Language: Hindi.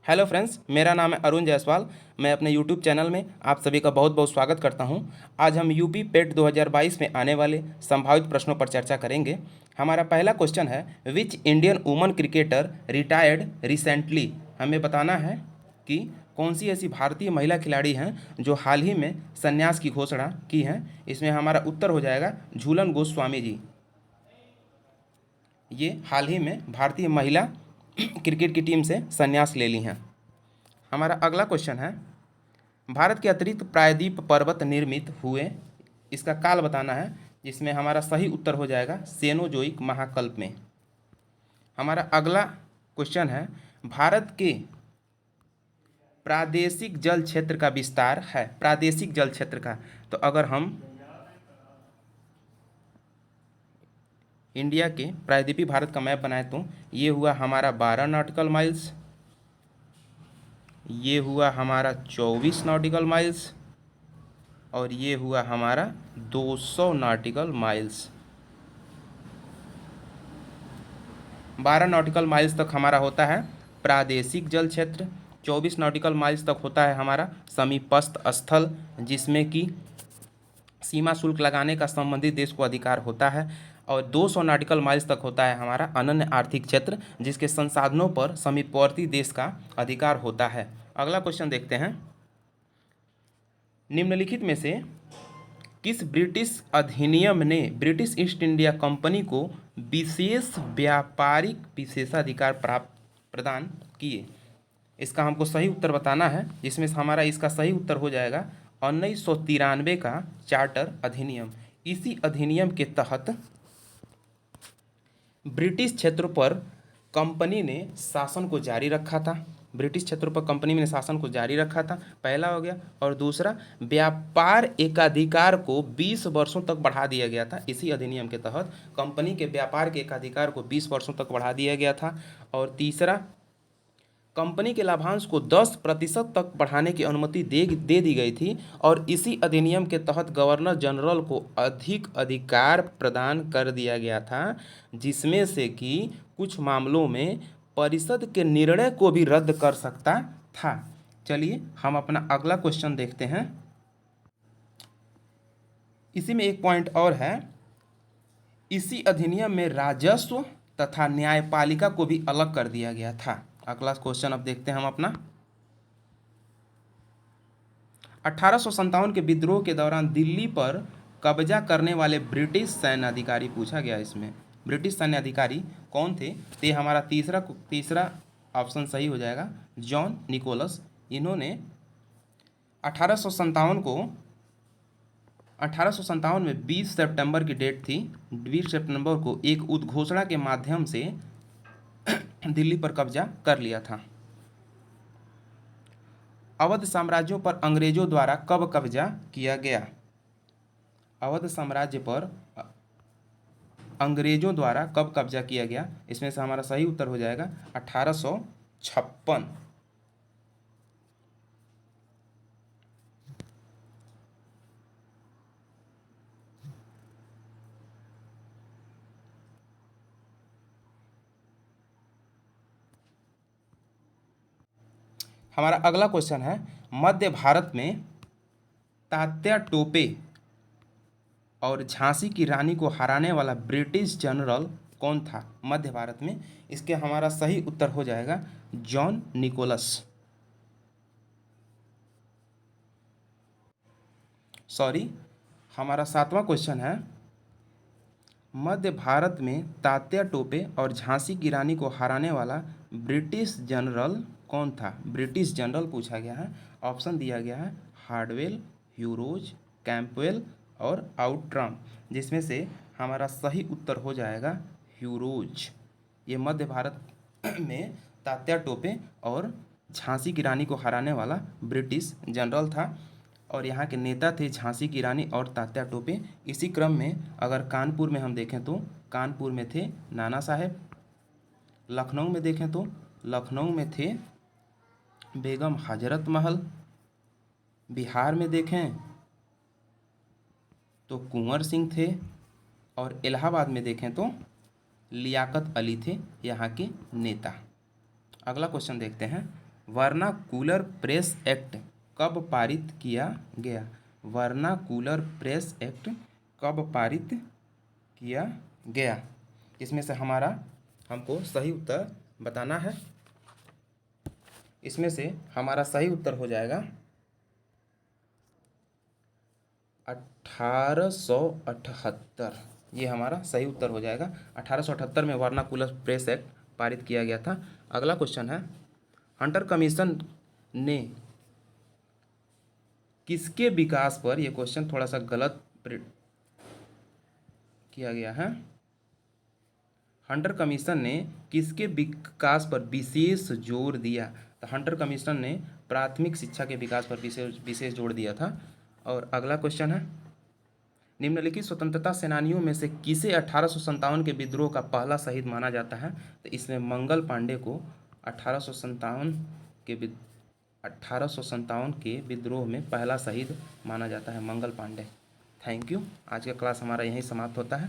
हेलो फ्रेंड्स, मेरा नाम है अरुण जायसवाल। मैं अपने यूट्यूब चैनल में आप सभी का बहुत बहुत स्वागत करता हूं। आज हम यूपी पेट 2022 में आने वाले संभावित प्रश्नों पर चर्चा करेंगे। हमारा पहला क्वेश्चन है, which Indian woman cricketer retired recently. हमें बताना है कि कौन सी ऐसी भारतीय महिला खिलाड़ी हैं जो हाल ही में संन्यास की घोषणा की हैं। इसमें हमारा उत्तर हो जाएगा झूलन गोस्वामी जी। ये हाल ही में भारतीय महिला क्रिकेट की टीम से संन्यास ले ली हैं। हमारा अगला क्वेश्चन है, भारत के अतिरिक्त प्रायद्वीप पर्वत निर्मित हुए, इसका काल बताना है, जिसमें हमारा सही उत्तर हो जाएगा सेनोजोइक महाकल्प में। हमारा अगला क्वेश्चन है, भारत के प्रादेशिक जल क्षेत्र का विस्तार है, प्रादेशिक जल क्षेत्र का। तो अगर हम इंडिया के प्रायद्वीपीय भारत का मैप बनाए तो ये हुआ हमारा 12 नॉटिकल माइल्स, ये हुआ हमारा 24 नॉटिकल माइल्स और ये हुआ हमारा 200 नॉटिकल माइल्स। 12 नॉटिकल माइल्स तक हमारा होता है प्रादेशिक जल क्षेत्र, 24 नॉटिकल माइल्स तक होता है हमारा समीपस्थ स्थल, जिसमें कि सीमा शुल्क लगाने का संबंधित देश को अधिकार होता है, और 200 नॉटिकल माइल्स तक होता है हमारा अनन्य आर्थिक क्षेत्र, जिसके संसाधनों पर समीपवर्ती देश का अधिकार होता है। अगला क्वेश्चन देखते हैं, निम्नलिखित में से किस ब्रिटिश अधिनियम ने ब्रिटिश ईस्ट इंडिया कंपनी को विशेष व्यापारिक विशेषाधिकार प्राप्त प्रदान किए। इसका हमको सही उत्तर बताना है, जिसमें हमारा इसका सही उत्तर हो जाएगा 1993 का चार्टर अधिनियम। इसी अधिनियम के तहत ब्रिटिश क्षेत्रों पर कंपनी ने शासन को जारी रखा था। ब्रिटिश क्षेत्रों पर कंपनी ने शासन को जारी रखा था, पहला हो गया। और दूसरा, व्यापार एकाधिकार को 20 वर्षों तक बढ़ा दिया गया था। इसी अधिनियम के तहत कंपनी के व्यापार के एकाधिकार को 20 वर्षों तक बढ़ा दिया गया था। और तीसरा, कंपनी के लाभांश को 10% तक बढ़ाने की अनुमति दे दी गई थी। और इसी अधिनियम के तहत गवर्नर जनरल को अधिक अधिकार प्रदान कर दिया गया था, जिसमें से कि कुछ मामलों में परिषद के निर्णय को भी रद्द कर सकता था। चलिए हम अपना अगला क्वेश्चन देखते हैं। इसी में एक पॉइंट और है, इसी अधिनियम में राजस्व तथा न्यायपालिका को भी अलग कर दिया गया था। अगला क्वेश्चन अब देखते हैं हम अपना। 1857 के विद्रोह के दौरान दिल्ली पर कब्जा करने वाले ब्रिटिश सैन्य अधिकारी पूछा गया। इसमें ब्रिटिश सैन्य अधिकारी कौन थे? तो हमारा तीसरा ऑप्शन सही हो जाएगा, जॉन निकोलस। इन्होंने 1857 में 20 सितंबर की डेट थी, 20 सितंबर को एक उद्घोषणा के माध्यम से दिल्ली पर कब्जा कर लिया था। अवध साम्राज्यों पर अंग्रेजों द्वारा कब कब्जा किया गया? अवध साम्राज्य पर अंग्रेजों द्वारा कब कब्जा किया गया? इसमें से हमारा सही उत्तर हो जाएगा 1856। हमारा अगला क्वेश्चन है, मध्य भारत में तात्या टोपे और झांसी की रानी को हराने वाला ब्रिटिश जनरल कौन था मध्य भारत में? इसके हमारा सही उत्तर हो जाएगा जॉन निकोलस। सॉरी, हमारा 7वां क्वेश्चन है, मध्य भारत में तात्या टोपे और झांसी की रानी को हराने वाला ब्रिटिश जनरल कौन था? ब्रिटिश जनरल पूछा गया है। ऑप्शन दिया गया है हार्डवेल, ह्यूरोज, कैंपवेल और आउट्रम, जिसमें से हमारा सही उत्तर हो जाएगा ह्यूरोज। ये मध्य भारत में तात्या टोपे और झांसी की रानी को हराने वाला ब्रिटिश जनरल था, और यहाँ के नेता थे झांसी की रानी और तात्या टोपे। इसी क्रम में अगर कानपुर में हम देखें तो कानपुर में थे नाना साहेब, लखनऊ में देखें तो लखनऊ में थे बेगम हजरत महल, बिहार में देखें तो कुंवर सिंह थे, और इलाहाबाद में देखें तो लियाकत अली थे यहाँ के नेता। अगला क्वेश्चन देखते हैं, वर्नाकुलर प्रेस एक्ट कब पारित किया गया? वर्नाकुलर प्रेस एक्ट कब पारित किया गया? इसमें से हमको सही उत्तर बताना है। इसमें से हमारा सही उत्तर हो जाएगा 1878। ये हमारा सही उत्तर हो जाएगा। 1878 में वर्नाकुलर प्रेस एक्ट पारित किया गया था। अगला क्वेश्चन है, हंटर कमीशन ने किसके विकास पर, यह क्वेश्चन थोड़ा सा गलत किया गया है। हंटर कमीशन ने किसके विकास पर विशेष जोर दिया? तो हंटर कमीशन ने प्राथमिक शिक्षा के विकास पर विशेष जोर दिया था। और अगला क्वेश्चन है, निम्नलिखित स्वतंत्रता सेनानियों में से किसे 1857 के विद्रोह का पहला शहीद माना जाता है? तो इसमें मंगल पांडे को 1857 के विद्रोह में पहला शहीद माना जाता है, मंगल पांडे। Thank you. आज का क्लास हमारा यहीं समाप्त होता है।